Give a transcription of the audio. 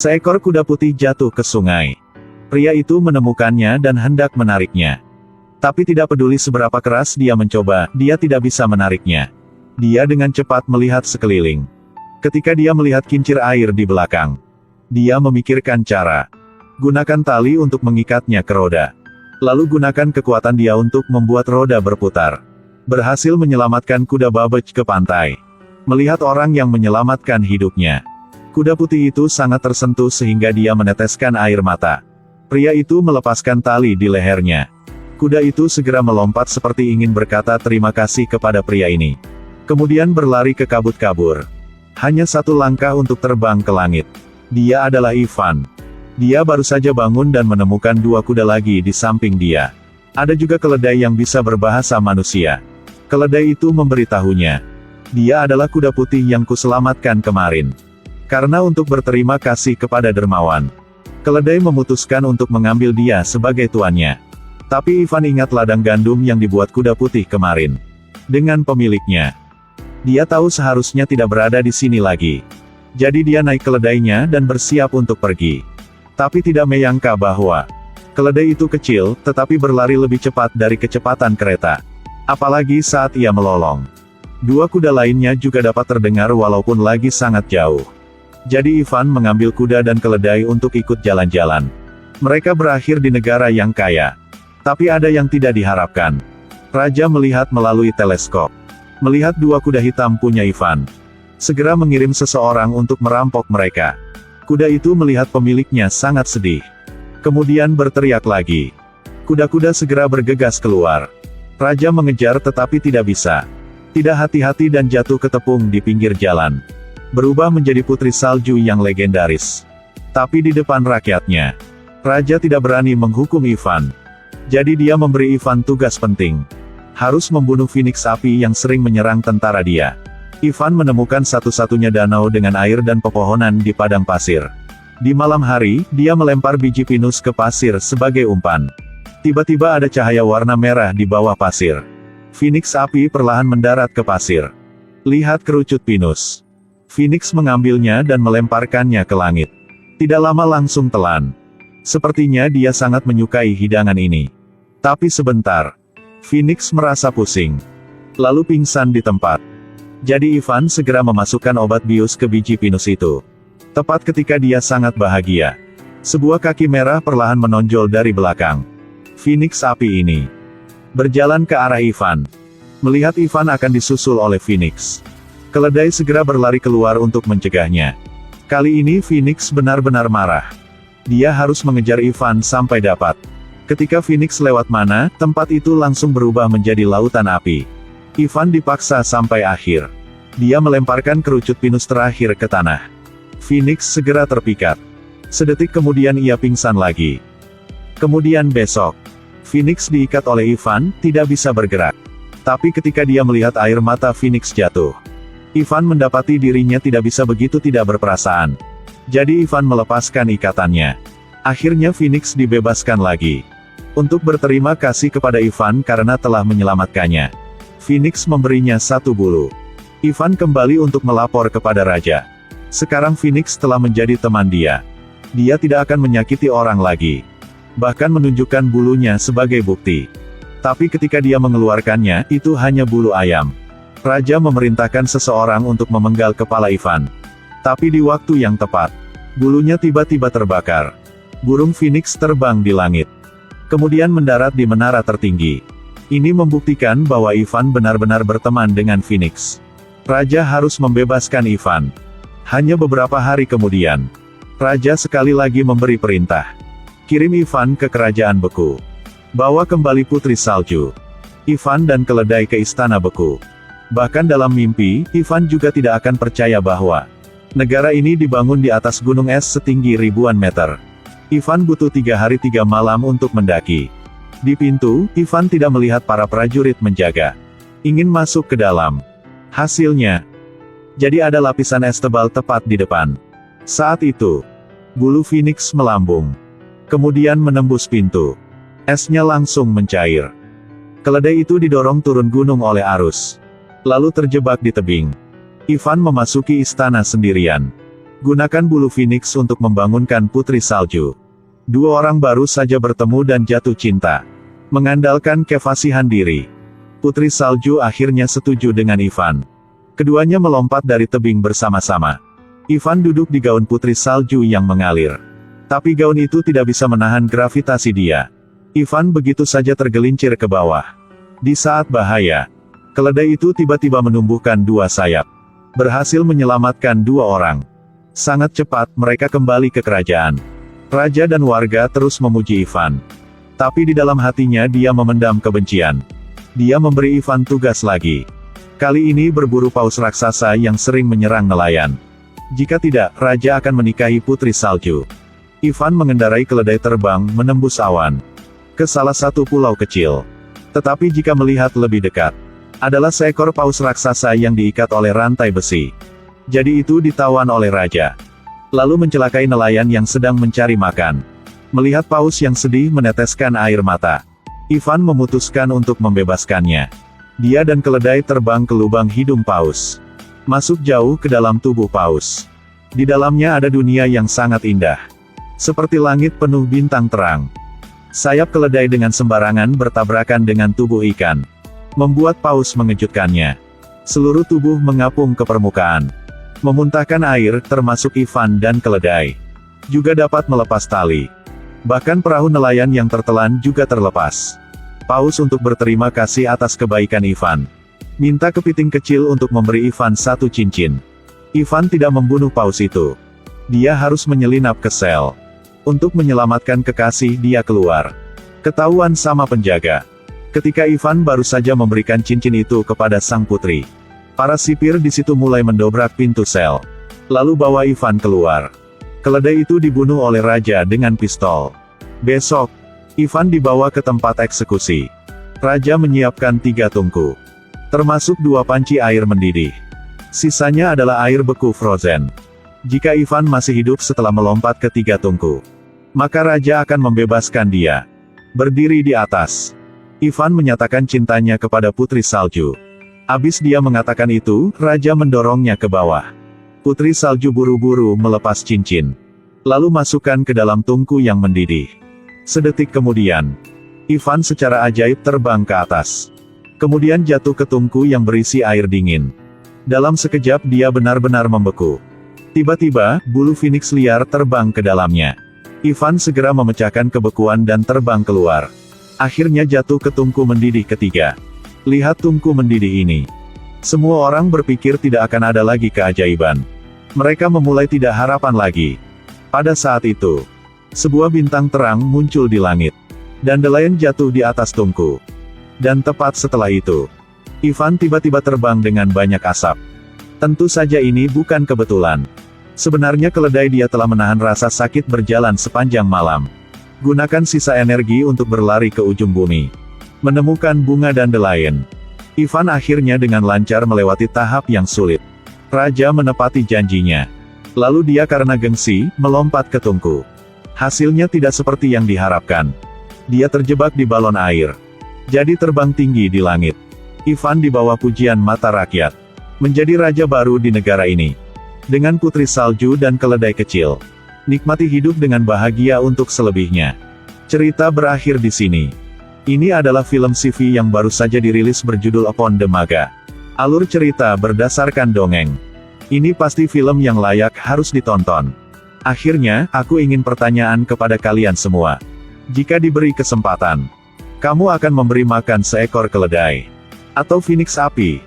Seekor kuda putih jatuh ke sungai. Pria itu menemukannya dan hendak menariknya. Tapi tidak peduli seberapa keras dia mencoba, dia tidak bisa menariknya. Dia dengan cepat melihat sekeliling. Ketika dia melihat kincir air di belakang, dia memikirkan cara. Gunakan tali untuk mengikatnya ke roda. Lalu gunakan kekuatan dia untuk membuat roda berputar. Berhasil menyelamatkan kuda Babbage ke pantai. Melihat orang yang menyelamatkan hidupnya, kuda putih itu sangat tersentuh sehingga dia meneteskan air mata. Pria itu melepaskan tali di lehernya. Kuda itu segera melompat seperti ingin berkata terima kasih kepada pria ini. Kemudian berlari ke kabut-kabur. Hanya satu langkah untuk terbang ke langit. Dia adalah Ivan. Dia baru saja bangun dan menemukan dua kuda lagi di samping dia. Ada juga keledai yang bisa berbahasa manusia. Keledai itu memberitahunya, dia adalah kuda putih yang kuselamatkan kemarin. Karena untuk berterima kasih kepada dermawan, keledai memutuskan untuk mengambil dia sebagai tuannya. Tapi Ivan ingat ladang gandum yang dibuat kuda putih kemarin. Dengan pemiliknya, dia tahu seharusnya tidak berada di sini lagi. Jadi dia naik keledainya dan bersiap untuk pergi. Tapi tidak menyangka bahwa keledai itu kecil, tetapi berlari lebih cepat dari kecepatan kereta. Apalagi saat ia melolong. Dua kuda lainnya juga dapat terdengar walaupun lagi sangat jauh. Jadi Ivan mengambil kuda dan keledai untuk ikut jalan-jalan. Mereka berakhir di negara yang kaya. Tapi ada yang tidak diharapkan. Raja melihat melalui teleskop. Melihat dua kuda hitam punya Ivan. Segera mengirim seseorang untuk merampok mereka. Kuda itu melihat pemiliknya sangat sedih. Kemudian berteriak lagi. Kuda-kuda segera bergegas keluar. Raja mengejar tetapi tidak bisa. Tidak hati-hati dan jatuh ke tepung di pinggir jalan. Berubah menjadi putri salju yang legendaris. Tapi di depan rakyatnya, Raja tidak berani menghukum Ivan. Jadi dia memberi Ivan tugas penting. Harus membunuh Phoenix api yang sering menyerang tentara dia. Ivan menemukan satu-satunya danau dengan air dan pepohonan di padang pasir. Di malam hari, dia melempar biji pinus ke pasir sebagai umpan. Tiba-tiba ada cahaya warna merah di bawah pasir. Phoenix api perlahan mendarat ke pasir. Lihat kerucut pinus. Phoenix mengambilnya dan melemparkannya ke langit. Tidak lama langsung telan. Sepertinya dia sangat menyukai hidangan ini. Tapi sebentar, Phoenix merasa pusing. Lalu pingsan di tempat. Jadi Ivan segera memasukkan obat bius ke biji pinus itu. Tepat ketika dia sangat bahagia, sebuah kaki merah perlahan menonjol dari belakang. Phoenix api ini berjalan ke arah Ivan. Melihat Ivan akan disusul oleh Phoenix, keledai segera berlari keluar untuk mencegahnya. Kali ini Phoenix benar-benar marah. Dia harus mengejar Ivan sampai dapat. Ketika Phoenix lewat mana, tempat itu langsung berubah menjadi lautan api. Ivan dipaksa sampai akhir. Dia melemparkan kerucut pinus terakhir ke tanah. Phoenix segera terpikat. Sedetik kemudian ia pingsan lagi. Kemudian besok, Phoenix diikat oleh Ivan, tidak bisa bergerak. Tapi ketika dia melihat air mata Phoenix jatuh, Ivan mendapati dirinya tidak bisa begitu tidak berperasaan. Jadi Ivan melepaskan ikatannya. Akhirnya Phoenix dibebaskan lagi. Untuk berterima kasih kepada Ivan karena telah menyelamatkannya, Phoenix memberinya satu bulu. Ivan kembali untuk melapor kepada raja. Sekarang Phoenix telah menjadi teman dia. Dia tidak akan menyakiti orang lagi. Bahkan menunjukkan bulunya sebagai bukti. Tapi ketika dia mengeluarkannya, itu hanya bulu ayam. Raja memerintahkan seseorang untuk memenggal kepala Ivan. Tapi di waktu yang tepat, bulunya tiba-tiba terbakar. Burung Phoenix terbang di langit. Kemudian mendarat di menara tertinggi. Ini membuktikan bahwa Ivan benar-benar berteman dengan Phoenix. Raja harus membebaskan Ivan. Hanya beberapa hari kemudian, Raja sekali lagi memberi perintah. Kirim Ivan ke kerajaan beku. Bawa kembali putri salju. Ivan dan keledai ke istana beku. Bahkan dalam mimpi, Ivan juga tidak akan percaya bahwa negara ini dibangun di atas gunung es setinggi ribuan meter. Ivan butuh 3 hari 3 malam untuk mendaki. Di pintu, Ivan tidak melihat para prajurit menjaga. Ingin masuk ke dalam. Hasilnya, jadi ada lapisan es tebal tepat di depan. Saat itu, bulu Phoenix melambung. Kemudian menembus pintu. Esnya langsung mencair. Keledai itu didorong turun gunung oleh arus. Lalu terjebak di tebing. Ivan memasuki istana sendirian. Gunakan bulu Phoenix untuk membangunkan Putri Salju. Dua orang baru saja bertemu dan jatuh cinta. Mengandalkan kefasihan diri, Putri Salju akhirnya setuju dengan Ivan. Keduanya melompat dari tebing bersama-sama. Ivan duduk di gaun Putri Salju yang mengalir. Tapi gaun itu tidak bisa menahan gravitasi dia. Ivan begitu saja tergelincir ke bawah. Di saat bahaya, keledai itu tiba-tiba menumbuhkan dua sayap. Berhasil menyelamatkan dua orang. Sangat cepat mereka kembali ke kerajaan. Raja dan warga terus memuji Ivan. Tapi di dalam hatinya dia memendam kebencian. Dia memberi Ivan tugas lagi. Kali ini berburu paus raksasa yang sering menyerang nelayan. Jika tidak, Raja akan menikahi Putri Salju. Ivan mengendarai keledai terbang menembus awan ke salah satu pulau kecil. Tetapi jika melihat lebih dekat, adalah seekor paus raksasa yang diikat oleh rantai besi. Jadi itu ditawan oleh Raja. Lalu mencelakai nelayan yang sedang mencari makan. Melihat paus yang sedih meneteskan air mata, Ivan memutuskan untuk membebaskannya. Dia dan keledai terbang ke lubang hidung paus. Masuk jauh ke dalam tubuh paus. Di dalamnya ada dunia yang sangat indah. Seperti langit penuh bintang terang. Sayap keledai dengan sembarangan bertabrakan dengan tubuh ikan. Membuat paus mengejutkannya. Seluruh tubuh mengapung ke permukaan. Memuntahkan air, termasuk Ivan dan keledai. Juga dapat melepas tali. Bahkan perahu nelayan yang tertelan juga terlepas. Paus untuk berterima kasih atas kebaikan Ivan. Minta kepiting kecil untuk memberi Ivan satu cincin. Ivan tidak membunuh paus itu. Dia harus menyelinap ke sel. Untuk menyelamatkan kekasih dia keluar. Ketahuan sama penjaga. Ketika Ivan baru saja memberikan cincin itu kepada sang putri. Para sipir di situ mulai mendobrak pintu sel. Lalu bawa Ivan keluar. Keledai itu dibunuh oleh Raja dengan pistol. Besok, Ivan dibawa ke tempat eksekusi. Raja menyiapkan 3 tungku. Termasuk 2 panci air mendidih. Sisanya adalah air beku frozen. Jika Ivan masih hidup setelah melompat ke 3 tungku, maka Raja akan membebaskan dia. Berdiri di atas, Ivan menyatakan cintanya kepada Putri Salju. Habis dia mengatakan itu, Raja mendorongnya ke bawah. Putri Salju buru-buru melepas cincin. Lalu masukkan ke dalam tungku yang mendidih. Sedetik kemudian, Ivan secara ajaib terbang ke atas. Kemudian jatuh ke tungku yang berisi air dingin. Dalam sekejap dia benar-benar membeku. Tiba-tiba, bulu Phoenix liar terbang ke dalamnya. Ivan segera memecahkan kebekuan dan terbang keluar. Akhirnya jatuh ke tungku mendidih ketiga. Lihat tungku mendidih ini. Semua orang berpikir tidak akan ada lagi keajaiban. Mereka memulai tidak harapan lagi. Pada saat itu, sebuah bintang terang muncul di langit. Dan nelayan jatuh di atas tungku. Dan tepat setelah itu, Ivan tiba-tiba terbang dengan banyak asap. Tentu saja ini bukan kebetulan. Sebenarnya keledai dia telah menahan rasa sakit berjalan sepanjang malam. Gunakan sisa energi untuk berlari ke ujung bumi. Menemukan bunga dandelion. Ivan akhirnya dengan lancar melewati tahap yang sulit. Raja menepati janjinya. Lalu dia karena gengsi, melompat ke tungku. Hasilnya tidak seperti yang diharapkan. Dia terjebak di balon air. Jadi terbang tinggi di langit. Ivan dibawa pujian mata rakyat. Menjadi raja baru di negara ini. Dengan Putri Salju dan keledai kecil. Nikmati hidup dengan bahagia untuk selebihnya. Cerita berakhir di sini. Ini adalah film CV yang baru saja dirilis berjudul Upon the Maga. Alur cerita berdasarkan dongeng. Ini pasti film yang layak harus ditonton. Akhirnya, aku ingin pertanyaan kepada kalian semua. Jika diberi kesempatan, kamu akan memberi makan seekor keledai atau Phoenix api?